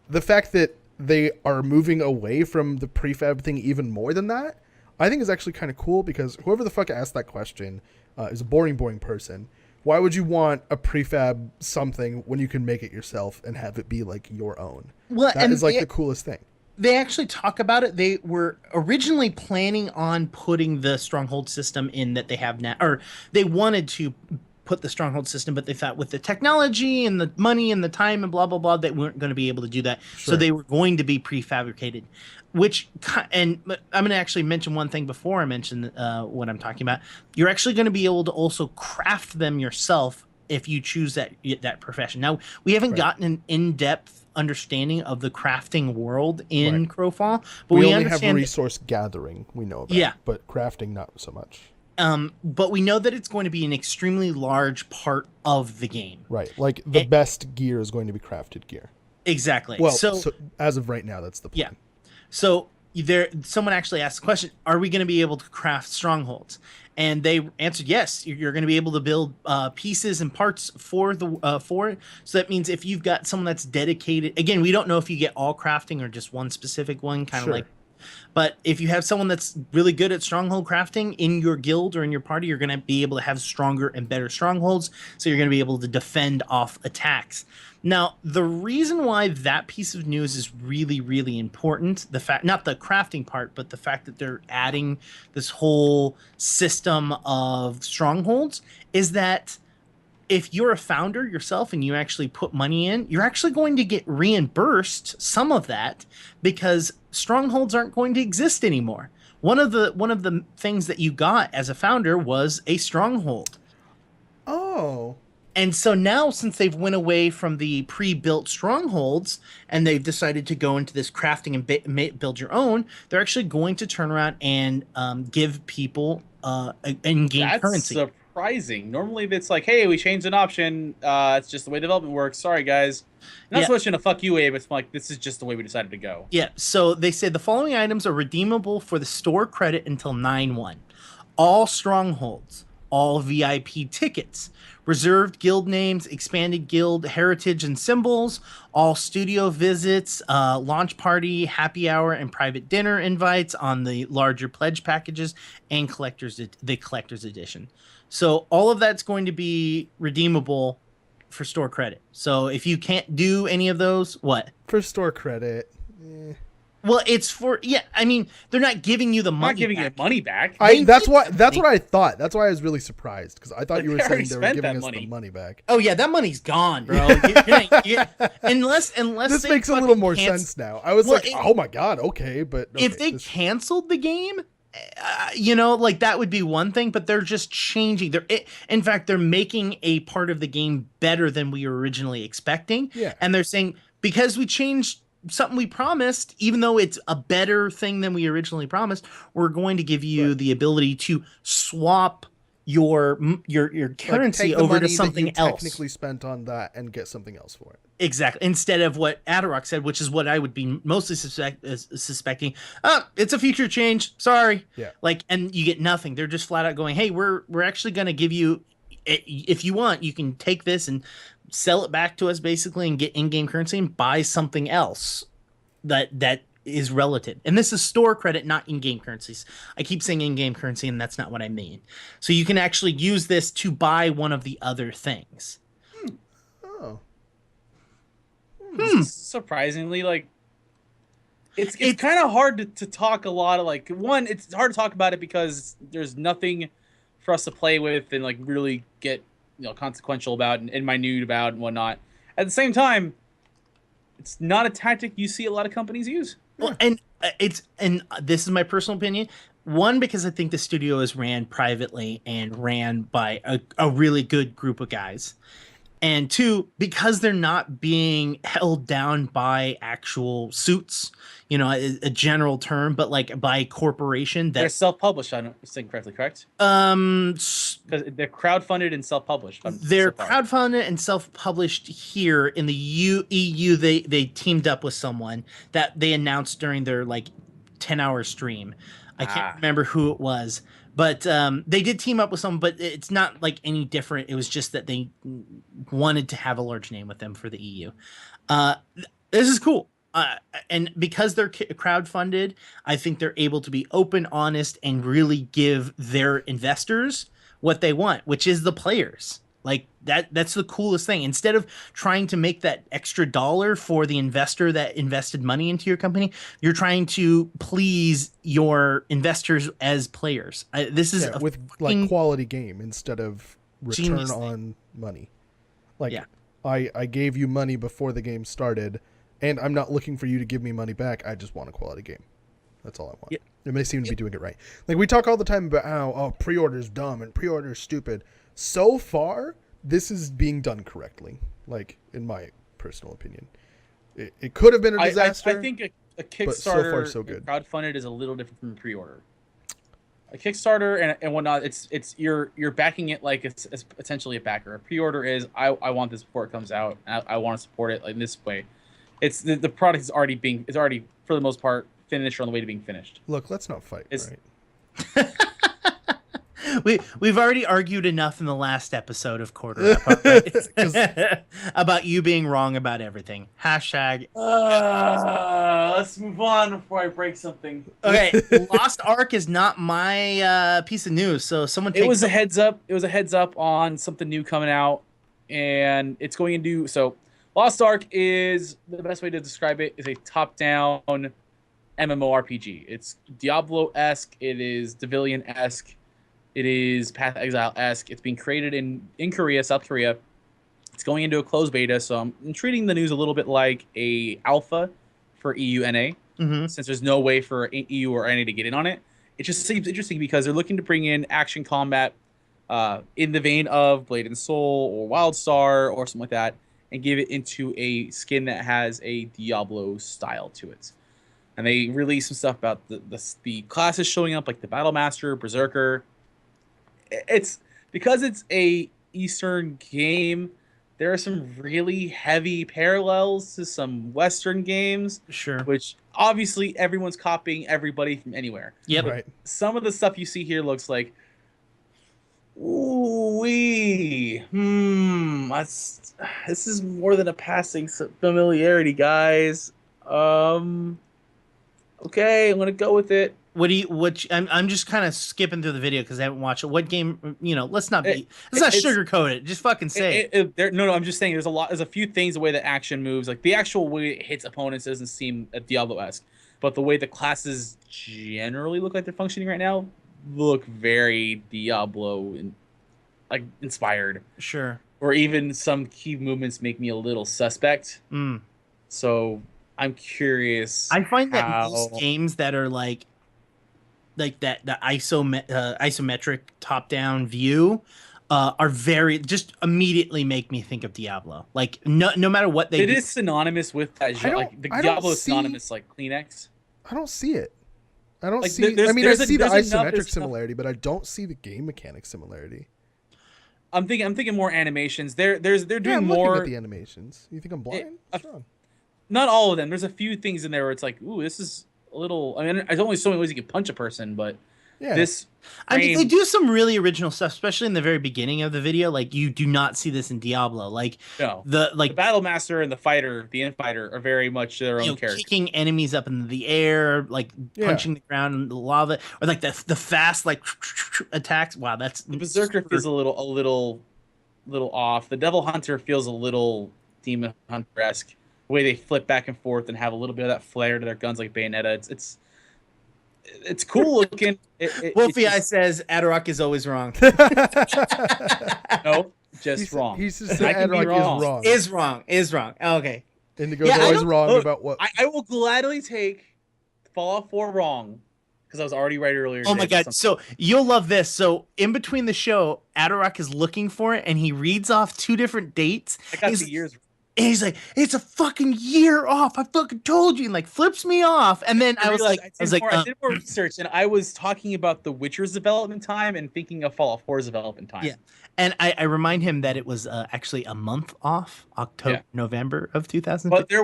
A: the fact that they are moving away from the prefab thing even more than that, I think is actually kind of cool, because whoever the fuck asked that question is a boring person. Why would you want a prefab something when you can make it yourself and have it be like your own? Well, that is the coolest thing.
B: They actually talk about it. They were originally planning on putting the stronghold system in that they have now, or they wanted to put the stronghold system, but they thought with the technology and the money and the time and blah, blah, blah, they weren't going to be able to do that. Sure. So they were going to be prefabricated, and I'm going to actually mention one thing before I mention what I'm talking about. You're actually going to be able to also craft them yourself if you choose that profession. Now, we haven't gotten an in-depth understanding of the crafting world in Crowfall, but
A: we only have resource gathering we know about, but crafting not so much.
B: But we know that it's going to be an extremely large part of the game.
A: Right. Like the best gear is going to be crafted gear.
B: Exactly.
A: Well, so as of right now, that's the plan.
B: Yeah. So someone actually asked the question, are we going to be able to craft strongholds? And they answered yes. You're going to be able to build pieces and parts for it. So that means if you've got someone that's dedicated, again, we don't know if you get all crafting or just one specific one, kind of like. But if you have someone that's really good at stronghold crafting in your guild or in your party, you're going to be able to have stronger and better strongholds. So you're going to be able to defend off attacks. Now, the reason why that piece of news is really, really important, not the crafting part, but the fact that they're adding this whole system of strongholds, is that if you're a founder yourself and you actually put money in, you're actually going to get reimbursed some of that, because strongholds aren't going to exist anymore. One of the things that you got as a founder was a stronghold.
A: Oh.
B: And so now, since they've went away from the pre-built strongholds and they've decided to go into this crafting and build your own, they're actually going to turn around and give people in-game
C: That's
B: currency.
C: surprising. Normally, if it's like, hey, we changed an option, it's just the way development works. Sorry, guys. Not
B: Yeah.
C: so much in a fuck you way, but it's like, this is just the way we decided to go.
B: Yeah, so they said the following items are redeemable for the store credit until 9/1. All strongholds, all VIP tickets, reserved guild names, expanded guild heritage and symbols, all studio visits, launch party, happy hour, and private dinner invites on the larger pledge packages, and the collector's edition. So all of that's going to be redeemable for store credit. So if you can't do any of those, what?
A: For store credit.
B: Well, it's for I mean, they're not giving you the money.
C: Not giving you money back.
A: That's what I thought. That's why I was really surprised, because I thought you were saying they were giving us the money back.
B: Oh yeah, that money's gone, bro. Unless
A: this
B: they
A: makes a little more sense now. I was oh my god, okay, but okay,
B: if they canceled the game, like that would be one thing. But they're just changing. In fact, they're making a part of the game better than we were originally expecting.
A: Yeah,
B: and they're saying because we changed something we promised, even though it's a better thing than we originally promised, we're going to give you the ability to swap your currency over to something else.
A: Technically spent on that and get something else for it.
B: Exactly. Instead of what Adderok said, which is what I would be mostly suspecting. It's a future change. Sorry.
A: Yeah.
B: And you get nothing. They're just flat out going, hey, we're actually going to give you, if you want, you can take this and sell it back to us basically and get in-game currency and buy something else that is relative. And this is store credit, not in-game currencies. I keep saying in-game currency, and that's not what I mean. So you can actually use this to buy one of the other things.
A: Oh.
C: Surprisingly, it's kind of hard to talk a lot of one. It's hard to talk about it because there's nothing for us to play with and really get consequential about and minute about and whatnot. At the same time, it's not a tactic you see a lot of companies use.
B: Well, and this is my personal opinion. One, because I think the studio is ran privately and ran by a really good group of guys. And two, because they're not being held down by actual suits, a general term, but by corporation.
C: They're self-published, I'm saying correctly, correct? Because they're crowdfunded and self-published.
B: They're crowdfunded and self-published here in the EU. They teamed up with someone that they announced during their 10-hour stream. I can't remember who it was. But they did team up with someone, but it's not any different. It was just that they wanted to have a large name with them for the EU. This is cool. And because they're crowdfunded, I think they're able to be open, honest, and really give their investors what they want, which is the players. That's the coolest thing. Instead of trying to make that extra dollar for the investor that invested money into your company, you're trying to please your investors as players. This is
A: with quality game instead of return on money. I gave you money before the game started, and I'm not looking for you to give me money back. I just want a quality game. That's all I want. And they seem to be doing it right. We talk all the time about how pre-order's dumb and pre-order's stupid. So far, this is being done correctly, in my personal opinion. It could have been a disaster.
C: I think a Kickstarter
A: so far, so good.
C: Crowdfunded is a little different from a pre-order. A Kickstarter and whatnot, it's you're backing it it's potentially a backer. A pre-order is I want this before it comes out. I want to support it in this way. It's the product is already for the most part finished or on the way to being finished.
A: Look, let's not fight, right?
B: We've already argued enough in the last episode of Quarter Up right? About you being wrong about everything. Hashtag.
C: Let's move on before I break something.
B: Okay, Lost Ark is not my piece of news, so someone.
C: It was a heads up. It was a heads up on something new coming out, and it's going into Lost Ark is the best way to describe it is a top-down MMORPG. It's Diablo-esque. It is Devilian-esque. It is Path Exile-esque. It's being created in Korea, South Korea. It's going into a closed beta, so I'm treating the news a little bit like a alpha for EU-NA, since there's no way for EU or NA to get in on it. It just seems interesting because they're looking to bring in action combat in the vein of Blade and Soul or Wildstar or something like that, and give it into a skin that has a Diablo style to it. And they released some stuff about the classes showing up, like the Battle Master, Berserker. It's because it's a Eastern game. There are some really heavy parallels to some Western games,
B: Sure.
C: which obviously everyone's copying everybody from anywhere.
B: Yep.
A: Right.
C: Some of the stuff you see here looks like, ooh wee, this is more than a passing familiarity, guys. Okay, I'm gonna go with it.
B: I'm just kind of skipping through the video because I haven't watched it. What game? Let's not
C: It's
B: sugarcoat it. Just fucking say it.
C: No, I'm just saying there's a few things, the way the action moves, like the actual way it hits opponents doesn't seem Diablo-esque, but the way the classes generally look like they're functioning right now look very Diablo inspired.
B: Sure.
C: Or even some key movements make me a little suspect. So I'm curious.
B: I find that most games that are like that the isometric top-down view are very just immediately make me think of Diablo. Like no matter what they do.
C: It is synonymous with that genre. Like the Diablo is synonymous like Kleenex.
A: I don't see it. I don't
C: Like,
A: see.
C: there's-
A: I mean,
C: there's
A: I
C: a-
A: see the
C: there's enough-
A: isometric
C: there's enough-
A: similarity, but I don't see the game mechanic similarity.
C: I'm thinking more animations. They're doing
A: Yeah, I'm
C: more.
A: looking at the animations. You think I'm blind? What's wrong?
C: Not all of them. There's a few things in there where it's like, ooh, this is a little. I mean, there's only so many ways you can punch a person, but
A: Yeah.
C: this.
B: I mean, they
C: frame-
B: do some really original stuff, especially in the very beginning of the video. Like you do not see this in Diablo. Like
C: No.
B: the
C: The Battle Master and the Infighter are very much their own character.
B: kicking enemies up in the air, like
A: Yeah.
B: punching the ground in the lava, or like the fast like attacks. Wow, that's
C: The Berserker feels a little off. The Devil Hunter feels a little Demon Hunter-esque. The way they flip back and forth and have a little bit of that flair to their guns, like Bayonetta. It's cool looking.
B: Wolfie Eye says Adarok is always wrong.
C: No, just wrong.
A: He's just
C: I
A: saying
C: can be
A: Adrock
C: wrong.
A: is wrong.
B: Is wrong. Okay.
A: Indigo's
B: Yeah, I
A: always
B: don't-
A: wrong
C: Look,
A: about what.
C: I will gladly take Fallout 4 wrong because I was already right earlier.
B: Oh
C: today
B: my
C: for
B: god!
C: something.
B: So you'll love this. So in between the show, Adarok is looking for it, and he reads off two different dates.
C: I got
B: He's-
C: the years.
B: And he's like, "It's a fucking year off. I fucking told you," and like flips me off. And then I was like,
C: I did more research, and I was talking about The Witcher's development time and thinking of Fallout 4's development time.
B: Yeah. And I remind him that it was actually a month off, October,
C: Yeah.
B: November of 2000.
C: But there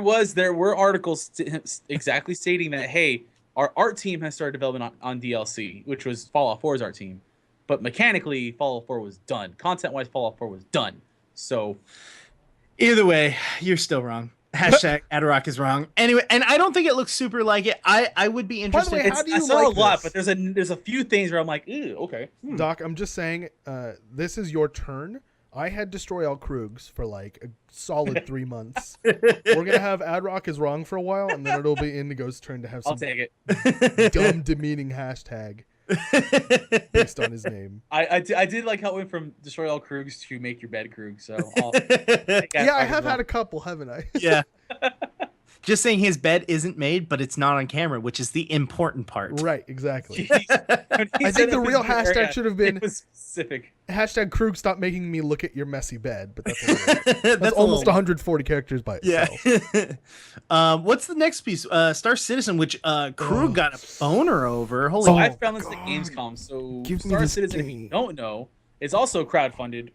C: were articles exactly stating that, hey, our art team has started development on DLC, which was Fallout 4's art team. But mechanically, Fallout 4 was done. Content-wise, Fallout 4 was done. So
B: Either way, you're still wrong. Hashtag Adarok is wrong. Anyway, and I don't think it looks super like it. I would be interested.
A: way, how do you
C: I saw
A: like
C: a lot,
A: this?
C: but there's a few things where I'm like, ew, okay.
A: Doc, I'm just saying, this is your turn. I had Destroy All Kroogs for like a solid 3 months. We're gonna have Adrock is wrong for a while, and then it'll be Indigo's turn to have
C: I'll
A: some
C: take it.
A: dumb, demeaning hashtag based on his name.
C: I did like how it went from Destroy All Kroogs to Make Your Bed Kroog, so
A: Yeah, I have had a couple, haven't I?
B: Yeah. Just saying his bed isn't made, but it's not on camera, which is the important part.
A: Right, exactly.
C: I
A: I think the real hashtag should have been
C: it was specific.
A: hashtag Kroog stop making me look at your messy bed, but that's, a little,
B: That's
A: that's
B: a
A: almost
B: little-
A: 140 characters by
B: Yeah.
A: itself.
B: What's the next piece? Star Citizen, which Crew got a boner over. Holy
C: So
A: Oh,
C: I found this at
A: God.
C: Gamescom. So
A: Give me
C: Star
A: this
C: Citizen, if
A: game.
C: you don't know, is also crowdfunded,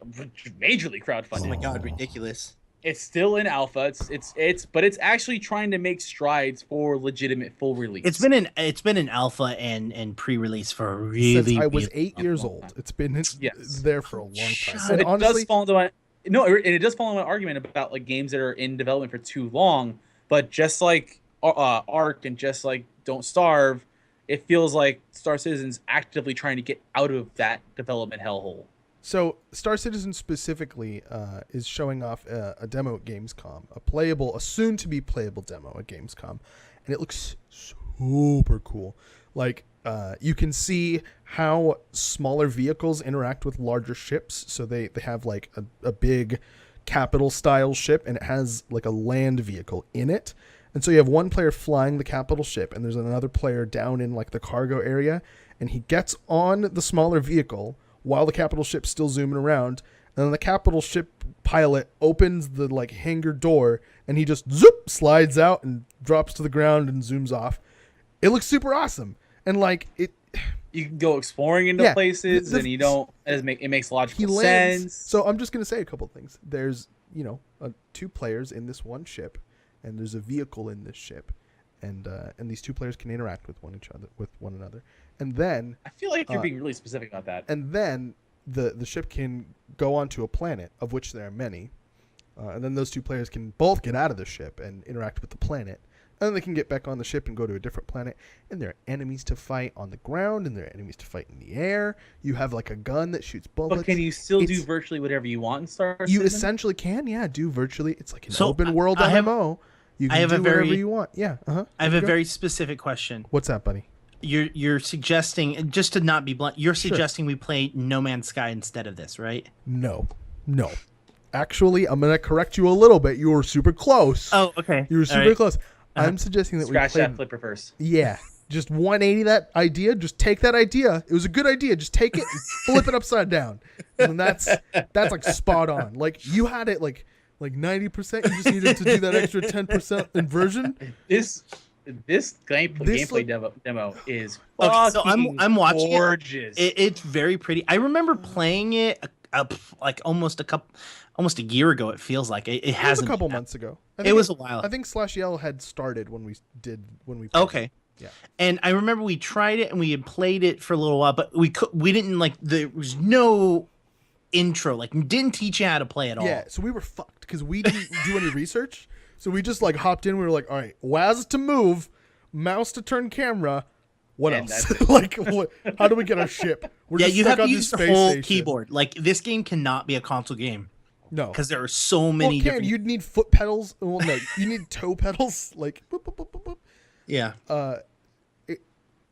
C: majorly crowdfunded.
B: Oh my god, ridiculous.
C: It's still in alpha. But it's actually trying to make strides for legitimate full release.
B: It's been in alpha and pre-release for a really
A: Since I was
B: really
A: 8 years
B: long
A: old.
B: time.
A: It's been
C: Yes.
A: there for a long time.
B: Shut
A: And
C: it
A: honestly,
C: does fall into it does fall into an argument about like games that are in development for too long. But just like Ark and just like Don't Starve, it feels like Star Citizen's actively trying to get out of that development hellhole.
A: so Star Citizen specifically is showing off a demo at Gamescom, a soon-to-be playable demo at Gamescom, and it looks super cool. Like you can see how smaller vehicles interact with larger ships. So they have like a big capital-style ship, and it has like a land vehicle in it. And so you have one player flying the capital ship, and there's another player down in like the cargo area, and he gets on the smaller vehicle while the capital ship's still zooming around. And then the capital ship pilot opens the like hangar door, and he just zoop slides out and drops to the ground and zooms off. It looks super awesome, and like it.
C: You can go exploring into places, and you don't. It makes logical sense.
A: So I'm just gonna say a couple things. There's 2 players in this one ship, and there's a vehicle in this ship, and these 2 players can interact with one another. And then
C: I feel like you're being really specific about that.
A: And then the ship can go onto a planet, of which there are many, and then those 2 players can both get out of the ship and interact with the planet, and then they can get back on the ship and go to a different planet. And there are enemies to fight on the ground, and there are enemies to fight in the air. You have like a gun that shoots bullets.
C: But can you still do virtually whatever you want in Star Citizen?
A: You essentially can, do virtually. It's like an open world MMO. You can do whatever you want. Yeah.
B: I have a very specific question.
A: What's that, buddy?
B: You're suggesting, just to not be blunt, you're suggesting we play No Man's Sky instead of this, right?
A: No. Actually, I'm gonna correct you a little bit. You were super close.
B: Oh, okay.
A: You were super close. I'm suggesting that
C: scratch
A: we play
C: that flipper first.
A: Yeah, just 180 that idea. Just take that idea. It was a good idea. Just take it and flip it upside down, and that's like spot on. Like you had it like 90%. You just needed to do that extra 10% inversion.
C: This gameplay demo is
B: so I'm watching
C: gorgeous.
B: It's very pretty. I remember playing it like almost a year ago. It feels like it hasn't.
A: A couple months ago.
B: It was a while.
A: I think /Yell had started when we played
B: okay.
A: it. Yeah.
B: And I remember we tried it and we had played it for a little while, but we didn't like, there was no intro, like didn't teach you how to play at all.
A: Yeah, so we were fucked because we didn't do any research. So we just like hopped in. We were like, all right, WAS to move, mouse to turn camera. What else? Like, how do we get our ship? We're just
B: you
A: stuck
B: have to
A: on
B: use
A: this
B: the
A: space
B: whole
A: station.
B: keyboard. Like this game cannot be a console game.
A: No,
B: because there are so many.
A: Well, you'd need foot pedals. Well, no, you need toe pedals. Like, boop, boop, boop, boop, boop.
B: Yeah.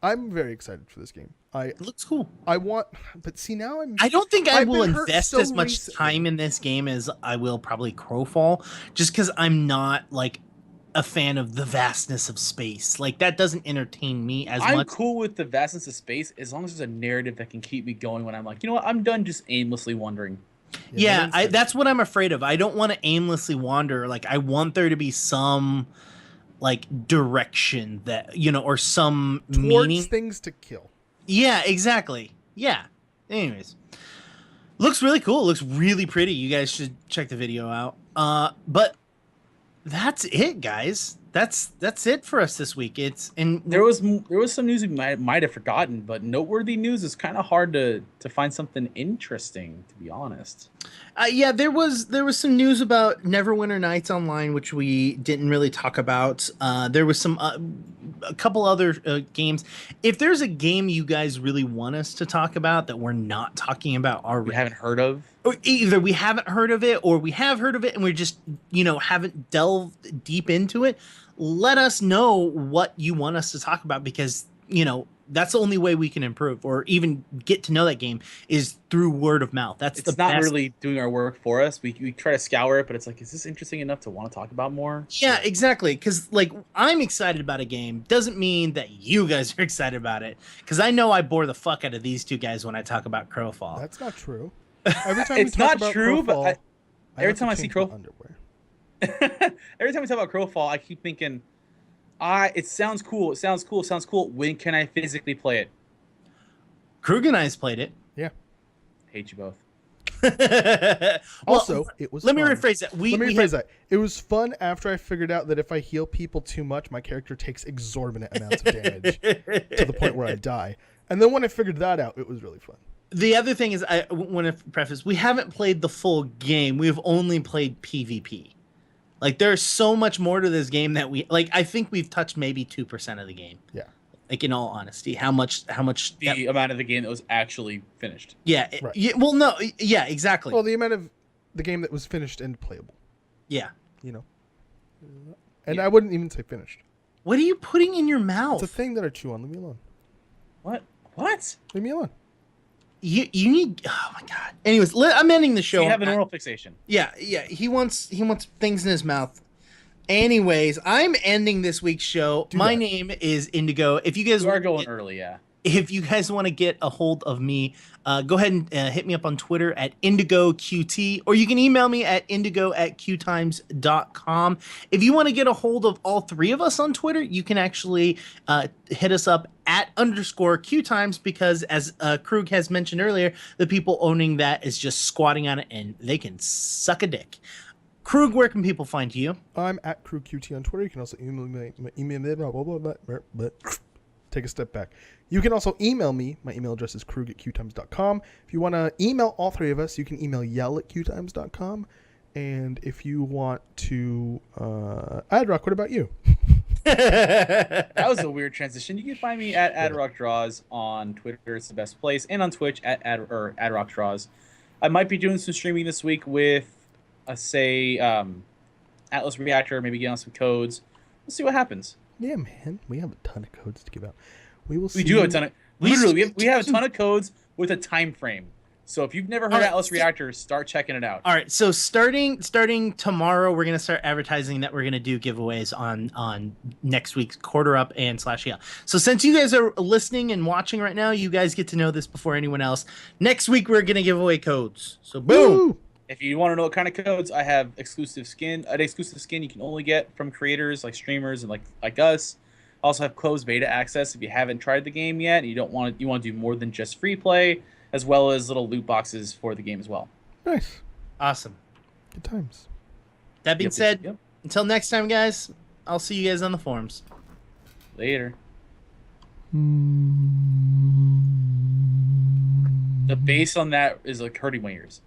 A: I'm very excited for this game.
B: It looks cool.
A: But see now
B: I don't think I will invest as much time in this game as I will probably Crowfall, just because I'm not like a fan of the vastness of space. Like that doesn't entertain me as much.
C: I'm cool with the vastness of space as long as there's a narrative that can keep me going when I'm like, you know what, I'm done just aimlessly wandering.
B: Yeah, that's what I'm afraid of. I don't want to aimlessly wander. Like I want there to be some like direction that, or some meaning.
A: Things to kill.
B: Yeah, exactly. Yeah. Anyways, looks really cool. Looks really pretty. You guys should check the video out. But that's it, guys. That's it for us this week. There was
C: some news we might have forgotten, but noteworthy news is kind of hard to find something interesting, to be honest.
B: Yeah, there was some news about Neverwinter Nights Online, which we didn't really talk about. There was a couple other games. If there's a game you guys really want us to talk about that we're not talking about already,
C: we haven't heard of.
B: Or either we haven't heard of it, or we have heard of it and we're just haven't delved deep into it. Let us know what you want us to talk about, because that's the only way we can improve or even get to know that game is through word of mouth. It's not
C: really doing our work for us. We try to scour it, but it's like, is this interesting enough to want to talk about more?
B: Yeah, exactly. Because like I'm excited about a game doesn't mean that you guys are excited about it. Because I know I bore the fuck out of these two guys when I talk about Crowfall.
A: That's not true. Every time
C: it's not true,
A: Crowfall,
C: but every time I see Crowfall,
A: underwear.
C: Every time we talk about Crowfall, I keep thinking, it sounds cool. It sounds cool. When can I physically play it?
B: Croog and I's played it.
A: Yeah.
C: Hate you both.
A: Also, it was
B: Let
A: fun.
B: me rephrase that.
A: Let me rephrase that. It was fun after I figured out that if I heal people too much, my character takes exorbitant amounts of damage to the point where I die. And then when I figured that out, it was really fun.
B: The other thing is, I want to preface, we haven't played the full game. We've only played PvP. Like, there's so much more to this game that I think we've touched maybe 2% of the game.
A: Yeah.
B: Like, in all honesty, how much
C: the amount of the game that was actually finished.
B: Yeah.
A: Right.
B: Yeah. Well, no. Yeah, exactly.
A: Well, the amount of the game that was finished and playable.
B: Yeah.
A: And I wouldn't even say finished.
B: What are you putting in your mouth?
A: It's a thing that I chew on. Leave me alone.
C: What?
A: Leave me alone.
B: You need. Oh my god. Anyways, I'm ending the show.
C: You have an oral fixation.
B: Yeah. He wants things in his mouth. Anyways, I'm ending this week's show. My name is Indigo. If you guys
C: are going early, yeah.
B: if you guys want to get a hold of me, go ahead and hit me up on Twitter at IndigoQT, or you can email me at indigo@QueueTimes.com. If you want to get a hold of all three of us on Twitter, you can actually hit us up at _QueueTimes, because as Croog has mentioned earlier, the people owning that is just squatting on it and they can suck a dick. Croog, where can people find you?
A: I'm at CroogQT on Twitter. You can also email me. Take a step back. You can also email me. My email address is Croog@QueueTimes.com. If you want to email all three of us, you can email yell@QueueTimes.com. And if you want to, Adrock, what about you?
C: That was a weird transition. You can find me at AdrockDraws on Twitter. It's the best place. And on Twitch at AdrockDraws. I might be doing some streaming this week with, Atlas Reactor, maybe get on some codes. We'll see what happens.
A: Yeah, man. We have a ton of codes to give out. We will see.
C: We do have a ton of... Literally, we have a ton of codes with a time frame. So if you've never heard Atlas Reactor, start checking it out.
B: All right, so starting tomorrow, we're gonna start advertising that we're gonna do giveaways on next week's Quarter Up and /yeah. So since you guys are listening and watching right now, you guys get to know this before anyone else. Next week we're gonna give away codes. So boom.
A: Woo!
C: If you want to know what kind of codes, I have exclusive skin. An exclusive skin you can only get from creators like streamers and like us. I also have closed beta access if you haven't tried the game yet and you want to do more than just free play, as well as little loot boxes for the game as well.
A: Nice.
B: Awesome.
A: Good times.
B: That being said, until next time, guys, I'll see you guys on the forums.
C: Later. The bass on that is like hurting my ears.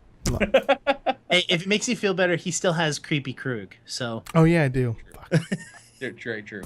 B: Hey, if it makes you feel better, he still has creepy Croog. So.
A: Oh yeah, I do.
C: True.